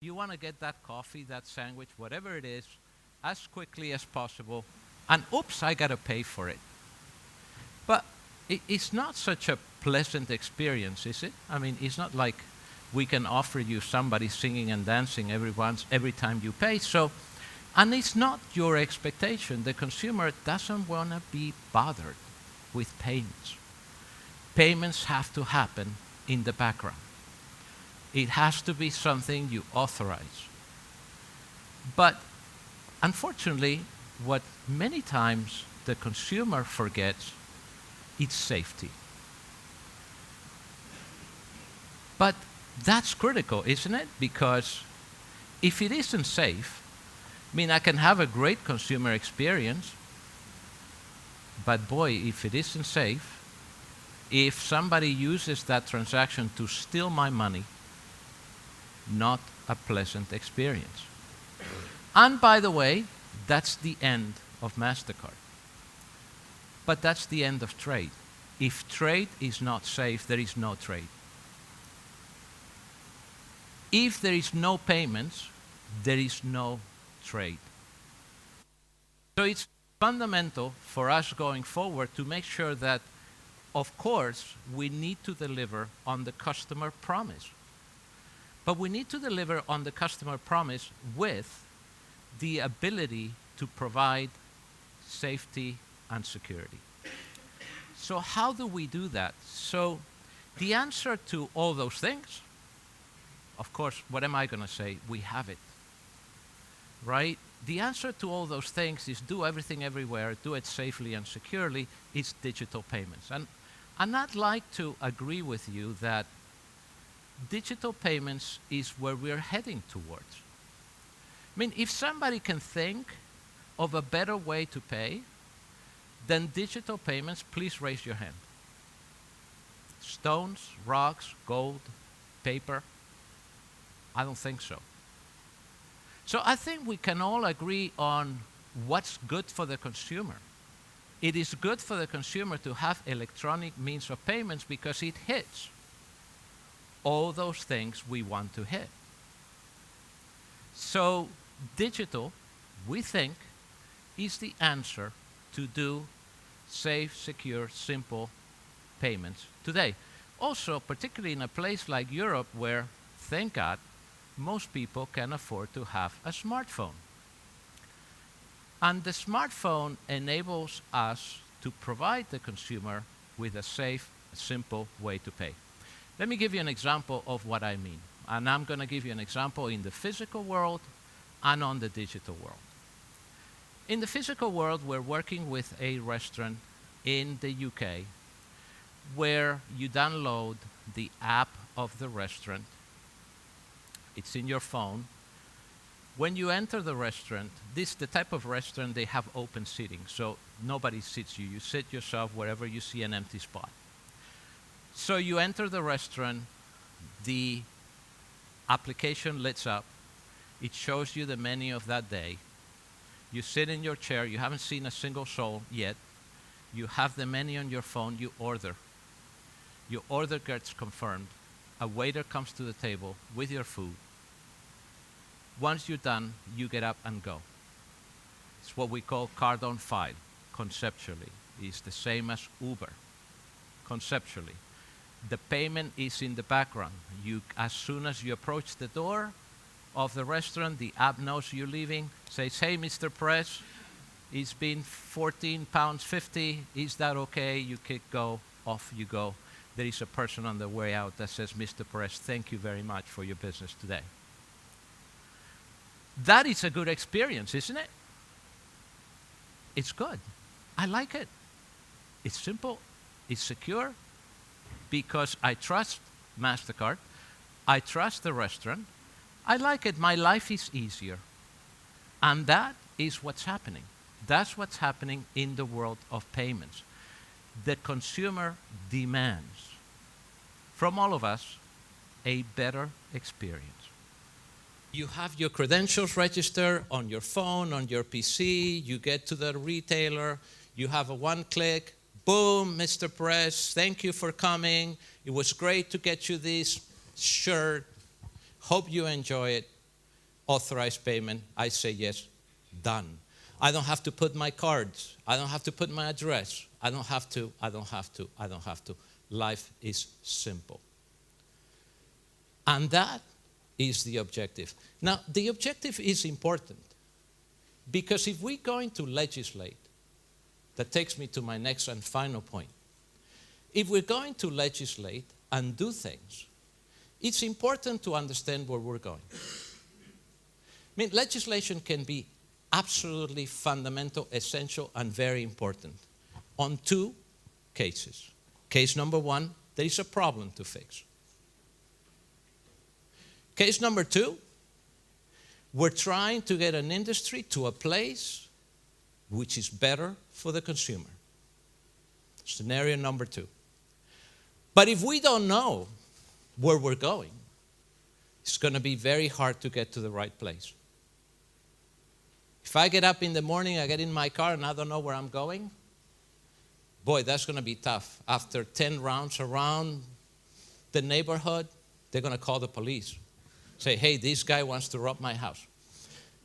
You want to get that coffee, that sandwich, whatever it is, as quickly as possible. And oops, I got to pay for it. But it's not such a pleasant experience, is it? I mean, it's not like we can offer you somebody singing and dancing every time you pay. So, and it's not your expectation. The consumer doesn't want to be bothered with payments. Payments have to happen in the background. It has to be something you authorize. But unfortunately, what many times the consumer forgets is safety. But that's critical, isn't it? Because if it isn't safe, I mean, I can have a great consumer experience, but boy, if it isn't safe, if somebody uses that transaction to steal my money, not a pleasant experience. And by the way, that's the end of MasterCard. But that's the end of trade. If trade is not safe, there is no trade. If there is no payments, there is no trade. So it's fundamental for us going forward to make sure that, of course, we need to deliver on the customer promise. But we need to deliver on the customer promise with the ability to provide safety and security. So how do we do that? So the answer to all those things, of course, what am I going to say? We have it, right? The answer to all those things is do everything everywhere, do it safely and securely. It's digital payments. And I'd like to agree with you that digital payments is where we're heading towards. I mean, if somebody can think of a better way to pay than digital payments, please raise your hand. Stones, rocks, gold, paper? I don't think so. So I think we can all agree on what's good for the consumer. It is good for the consumer to have electronic means of payments because it hits all those things we want to hit. So digital, we think, is the answer to do safe, secure, simple payments today. Also, particularly in a place like Europe where, thank God, most people can afford to have a smartphone. And the smartphone enables us to provide the consumer with a safe, simple way to pay. Let me give you an example of what I mean. And I'm going to give you an example in the physical world and on the digital world. In the physical world, we're working with a restaurant in the UK where you download the app of the restaurant. It's in your phone. When you enter the restaurant, this is the type of restaurant they have open seating, so nobody sits you. You sit yourself wherever you see an empty spot. So you enter the restaurant, the application lights up, it shows you the menu of that day. You sit in your chair, you haven't seen a single soul yet. You have the menu on your phone, you order. Your order gets confirmed. A waiter comes to the table with your food. Once you're done, you get up and go. It's what we call card on file, conceptually. It's the same as Uber, conceptually. The payment is in the background. As soon as you approach the door of the restaurant, the app knows you're leaving, says, hey, Mr. Perez, it's been £14.50. Is that okay? You can go, off you go. There is a person on the way out that says, Mr. Perez, thank you very much for your business today. That is a good experience, isn't it? It's good. I like it. It's simple. It's secure because I trust MasterCard. I trust the restaurant. I like it. My life is easier. And that is what's happening. That's what's happening in the world of payments. The consumer demands from all of us a better experience. You have your credentials registered on your phone, on your PC. You get to the retailer. You have a one-click. Boom, Mr. Perez, thank you for coming. It was great to get you this shirt. Hope you enjoy it. authorized payment. I say yes, done. I don't have to put my cards. I don't have to put my address. I don't have to. Life is simple. And that is the objective. Now, the objective is important because if we're going to legislate, that takes me to my next and final point. If we're going to legislate and do things, it's important to understand where we're going. I mean, legislation can be absolutely fundamental, essential, and very important on two cases. Case number one, there is a problem to fix. Case number two, we're trying to get an industry to a place which is better for the consumer. Scenario number two. But if we don't know where we're going, it's going to be very hard to get to the right place. If I get up in the morning, I get in my car, and I don't know where I'm going, boy, that's going to be tough. After 10 rounds around the neighborhood, they're going to call the police. Say, hey, this guy wants to rob my house.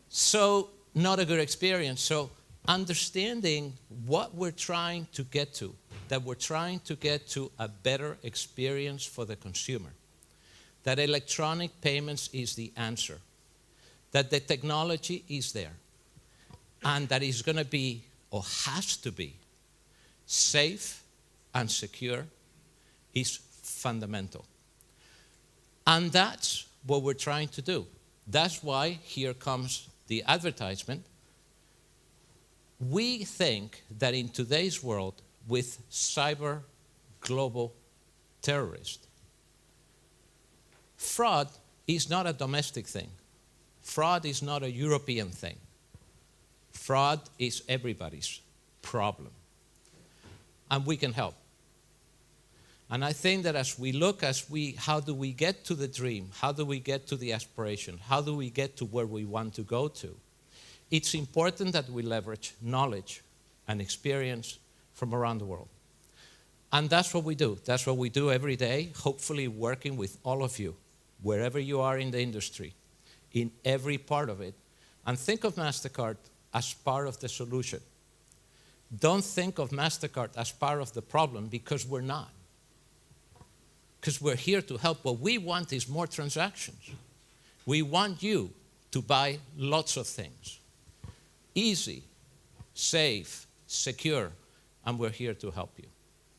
So, not a good experience. So, understanding what we're trying to get to, that we're trying to get to a better experience for the consumer, that electronic payments is the answer, that the technology is there, and that it's going to be, or has to be, safe and secure is fundamental. And that's what we're trying to do. That's why here comes the advertisement. We think that in today's world, with cyber global terrorists, fraud is not a domestic thing. Fraud is not a European thing. Fraud is everybody's problem. And we can help. And I think that as we look, how do we get to the dream? How do we get to the aspiration? How do we get to where we want to go to? It's important that we leverage knowledge and experience from around the world. And that's what we do. That's what we do every day, hopefully working with all of you, wherever you are in the industry, in every part of it. And think of MasterCard as part of the solution. Don't think of MasterCard as part of the problem, because we're not. Because we're here to help. What we want is more transactions. We want you to buy lots of things. Easy, safe, secure, and we're here to help you.